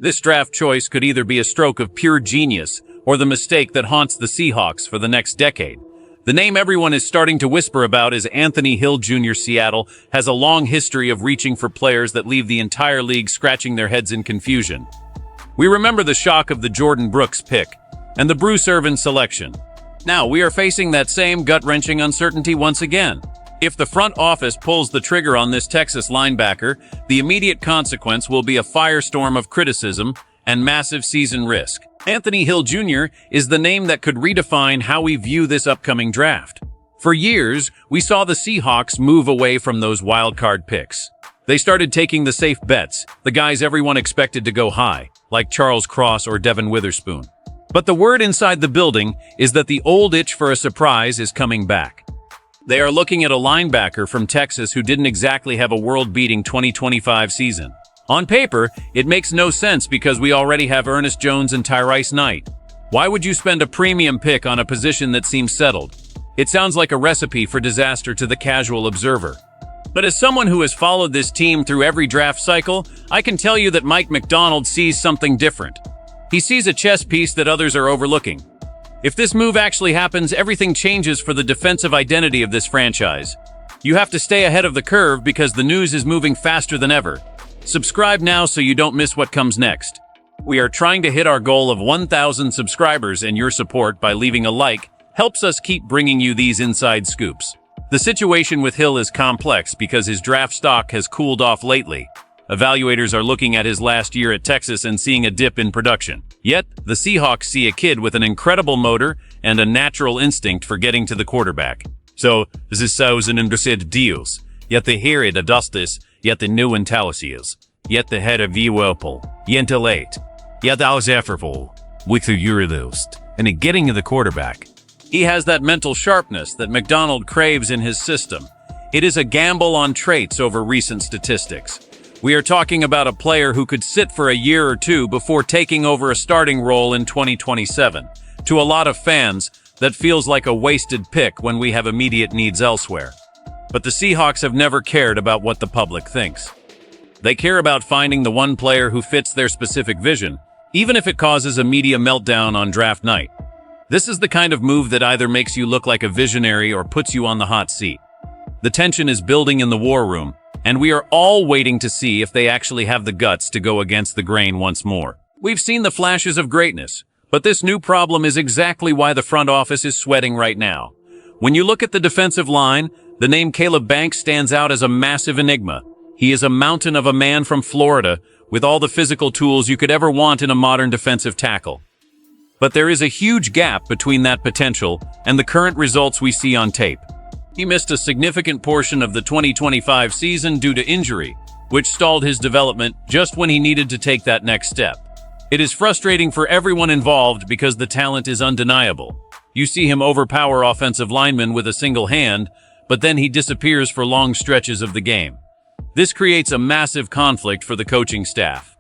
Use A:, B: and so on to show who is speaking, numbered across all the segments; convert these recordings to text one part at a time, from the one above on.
A: This draft choice could either be a stroke of pure genius or the mistake that haunts the Seahawks for the next decade. The name everyone is starting to whisper about is Anthony Hill Jr. Seattle has a long history of reaching for players that leave the entire league scratching their heads in confusion. We remember the shock of the Jordan Brooks pick and the Bruce Irvin selection. Now we are facing that same gut-wrenching uncertainty once again. If the front office pulls the trigger on this Texas linebacker, the immediate consequence will be a firestorm of criticism and massive season risk. Anthony Hill Jr. is the name that could redefine how we view this upcoming draft. For years, we saw the Seahawks move away from those wildcard picks. They started taking the safe bets, the guys everyone expected to go high, like Charles Cross or Devin Witherspoon. But the word inside the building is that the old itch for a surprise is coming back. They are looking at a linebacker from Texas who didn't exactly have a world-beating 2025 season. On paper, it makes no sense because we already have Ernest Jones and Tyrese Knight. Why would you spend a premium pick on a position that seems settled? It sounds like a recipe for disaster to the casual observer. But as someone who has followed this team through every draft cycle, I can tell you that Mike Macdonald sees something different. He sees a chess piece that others are overlooking. If this move actually happens, everything changes for the defensive identity of this franchise. You have to stay ahead of the curve because the news is moving faster than ever. Subscribe now so you don't miss what comes next. We are trying to hit our goal of 1,000 subscribers, and your support by leaving a like helps us keep bringing you these inside scoops. The situation with Hill is complex because his draft stock has cooled off lately. Evaluators are looking at his last year at Texas and seeing a dip in production. Yet, the Seahawks see a kid with an incredible motor and a natural instinct for getting to the quarterback. So, this sounds an interested deals. Yet the hear it adustis, yet the new intelligence, yet the head of Whirlpool, yet late, yet I was effortful, with the Eurodust, and getting to the quarterback. He has that mental sharpness that Macdonald craves in his system. It is a gamble on traits over recent statistics. We are talking about a player who could sit for a year or two before taking over a starting role in 2027. To a lot of fans, that feels like a wasted pick when we have immediate needs elsewhere. But the Seahawks have never cared about what the public thinks. They care about finding the one player who fits their specific vision, even if it causes a media meltdown on draft night. This is the kind of move that either makes you look like a visionary or puts you on the hot seat. The tension is building in the war room, and we are all waiting to see if they actually have the guts to go against the grain once more. We've seen the flashes of greatness, but this new problem is exactly why the front office is sweating right now. When you look at the defensive line, the name Caleb Banks stands out as a massive enigma. He is a mountain of a man from Florida with all the physical tools you could ever want in a modern defensive tackle. But there is a huge gap between that potential and the current results we see on tape. He missed a significant portion of the 2025 season due to injury, which stalled his development just when he needed to take that next step. It is frustrating for everyone involved because the talent is undeniable. You see him overpower offensive linemen with a single hand, but then he disappears for long stretches of the game. This creates a massive conflict for the coaching staff.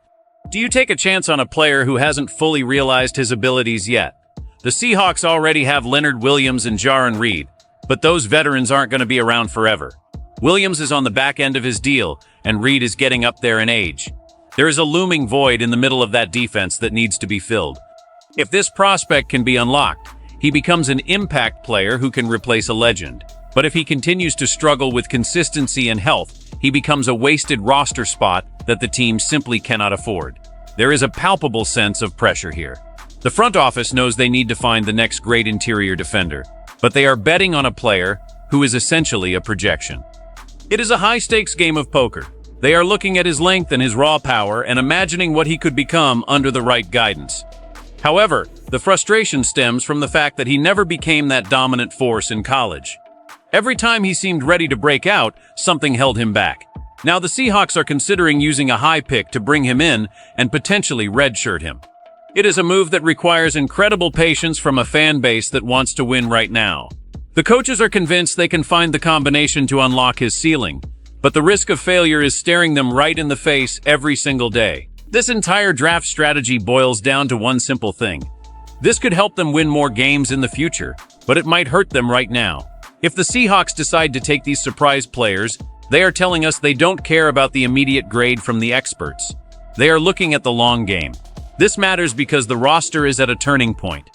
A: Do you take a chance on a player who hasn't fully realized his abilities yet? The Seahawks already have Leonard Williams and Jarran Reed, but those veterans aren't going to be around forever. Williams is on the back end of his deal, and Reed is getting up there in age. There is a looming void in the middle of that defense that needs to be filled. If this prospect can be unlocked, he becomes an impact player who can replace a legend. But if he continues to struggle with consistency and health, he becomes a wasted roster spot that the team simply cannot afford. There is a palpable sense of pressure here. The front office knows they need to find the next great interior defender, but they are betting on a player who is essentially a projection. It is a high-stakes game of poker. They are looking at his length and his raw power and imagining what he could become under the right guidance. However, the frustration stems from the fact that he never became that dominant force in college. Every time he seemed ready to break out, something held him back. Now the Seahawks are considering using a high pick to bring him in and potentially redshirt him. It is a move that requires incredible patience from a fan base that wants to win right now. The coaches are convinced they can find the combination to unlock his ceiling, but the risk of failure is staring them right in the face every single day. This entire draft strategy boils down to one simple thing. This could help them win more games in the future, but it might hurt them right now. If the Seahawks decide to take these surprise players, they are telling us they don't care about the immediate grade from the experts. They are looking at the long game. This matters because the roster is at a turning point.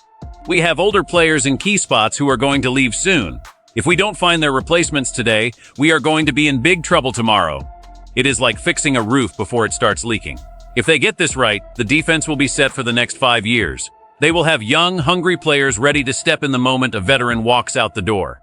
A: We have older players in key spots who are going to leave soon. If we don't find their replacements today, we are going to be in big trouble tomorrow. It is like fixing a roof before it starts leaking. If they get this right, the defense will be set for the next 5 years. They will have young, hungry players ready to step in the moment a veteran walks out the door.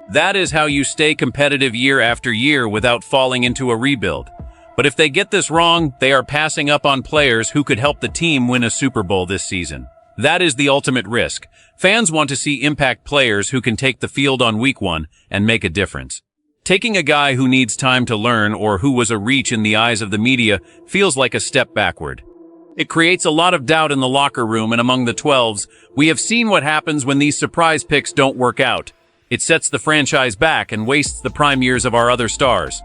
A: That is how you stay competitive year after year without falling into a rebuild. But if they get this wrong, they are passing up on players who could help the team win a Super Bowl this season. That is the ultimate risk. Fans want to see impact players who can take the field on week 1 and make a difference. Taking a guy who needs time to learn or who was a reach in the eyes of the media feels like a step backward. It creates a lot of doubt in the locker room and among the 12s. We have seen what happens when these surprise picks don't work out. It sets the franchise back and wastes the prime years of our other stars.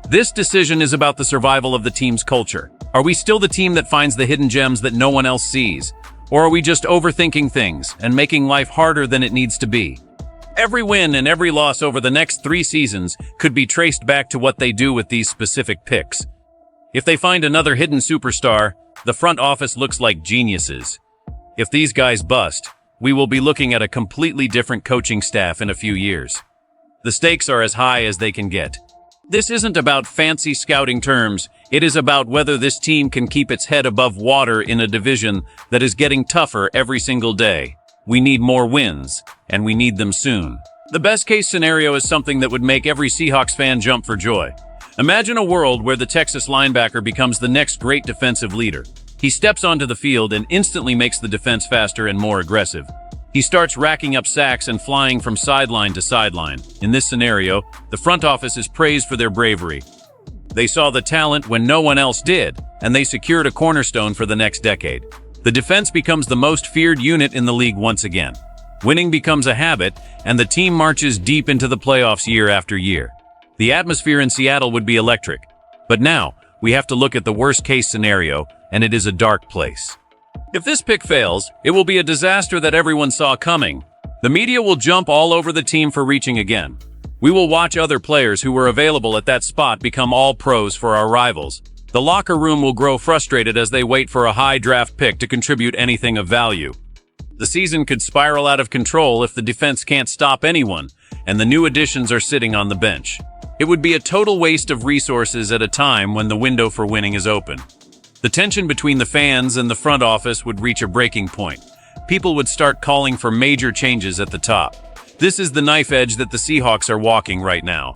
A: This decision is about the survival of the team's culture. Are we still the team that finds the hidden gems that no one else sees? Or are we just overthinking things and making life harder than it needs to be? Every win and every loss over the next 3 seasons could be traced back to what they do with these specific picks. If they find another hidden superstar, the front office looks like geniuses. If these guys bust, we will be looking at a completely different coaching staff in a few years. The stakes are as high as they can get. This isn't about fancy scouting terms. It is about whether this team can keep its head above water in a division that is getting tougher every single day. We need more wins, and we need them soon. The best-case scenario is something that would make every Seahawks fan jump for joy. Imagine a world where the Texas linebacker becomes the next great defensive leader. He steps onto the field and instantly makes the defense faster and more aggressive. He starts racking up sacks and flying from sideline to sideline. In this scenario, the front office is praised for their bravery. They saw the talent when no one else did, and they secured a cornerstone for the next decade. The defense becomes the most feared unit in the league once again. Winning becomes a habit, and the team marches deep into the playoffs year after year. The atmosphere in Seattle would be electric. But now, we have to look at the worst-case scenario, and it is a dark place. If this pick fails, it will be a disaster that everyone saw coming. The media will jump all over the team for reaching again. We will watch other players who were available at that spot become all pros for our rivals. The locker room will grow frustrated as they wait for a high draft pick to contribute anything of value. The season could spiral out of control if the defense can't stop anyone, and the new additions are sitting on the bench. It would be a total waste of resources at a time when the window for winning is open. The tension between the fans and the front office would reach a breaking point. People would start calling for major changes at the top. This is the knife edge that the Seahawks are walking right now.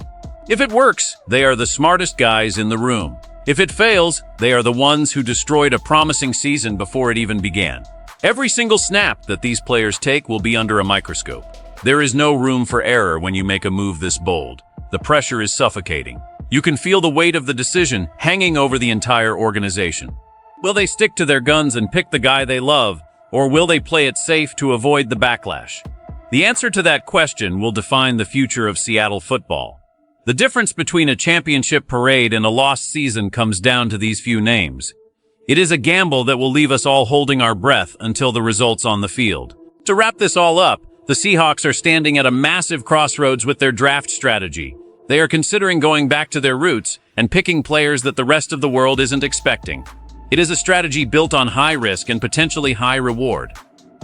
A: If it works, they are the smartest guys in the room. If it fails, they are the ones who destroyed a promising season before it even began. Every single snap that these players take will be under a microscope. There is no room for error when you make a move this bold. The pressure is suffocating. You can feel the weight of the decision hanging over the entire organization. Will they stick to their guns and pick the guy they love, or will they play it safe to avoid the backlash? The answer to that question will define the future of Seattle football. The difference between a championship parade and a lost season comes down to these few names. It is a gamble that will leave us all holding our breath until the results on the field. To wrap this all up, the Seahawks are standing at a massive crossroads with their draft strategy. They are considering going back to their roots and picking players that the rest of the world isn't expecting. It is a strategy built on high risk and potentially high reward.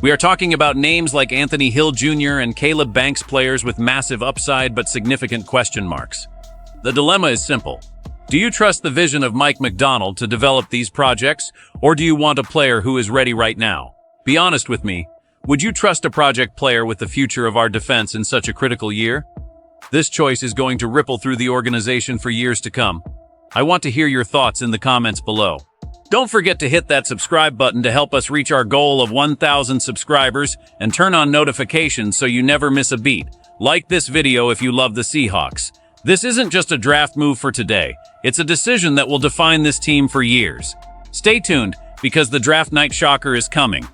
A: We are talking about names like Anthony Hill Jr. and Caleb Banks, players with massive upside but significant question marks. The dilemma is simple. Do you trust the vision of Mike McDonald to develop these projects, or do you want a player who is ready right now? Be honest with me. Would you trust a project player with the future of our defense in such a critical year? This choice is going to ripple through the organization for years to come. I want to hear your thoughts in the comments below. Don't forget to hit that subscribe button to help us reach our goal of 1,000 subscribers and turn on notifications so you never miss a beat. Like this video if you love the Seahawks. This isn't just a draft move for today. It's a decision that will define this team for years. Stay tuned because the draft night shocker is coming.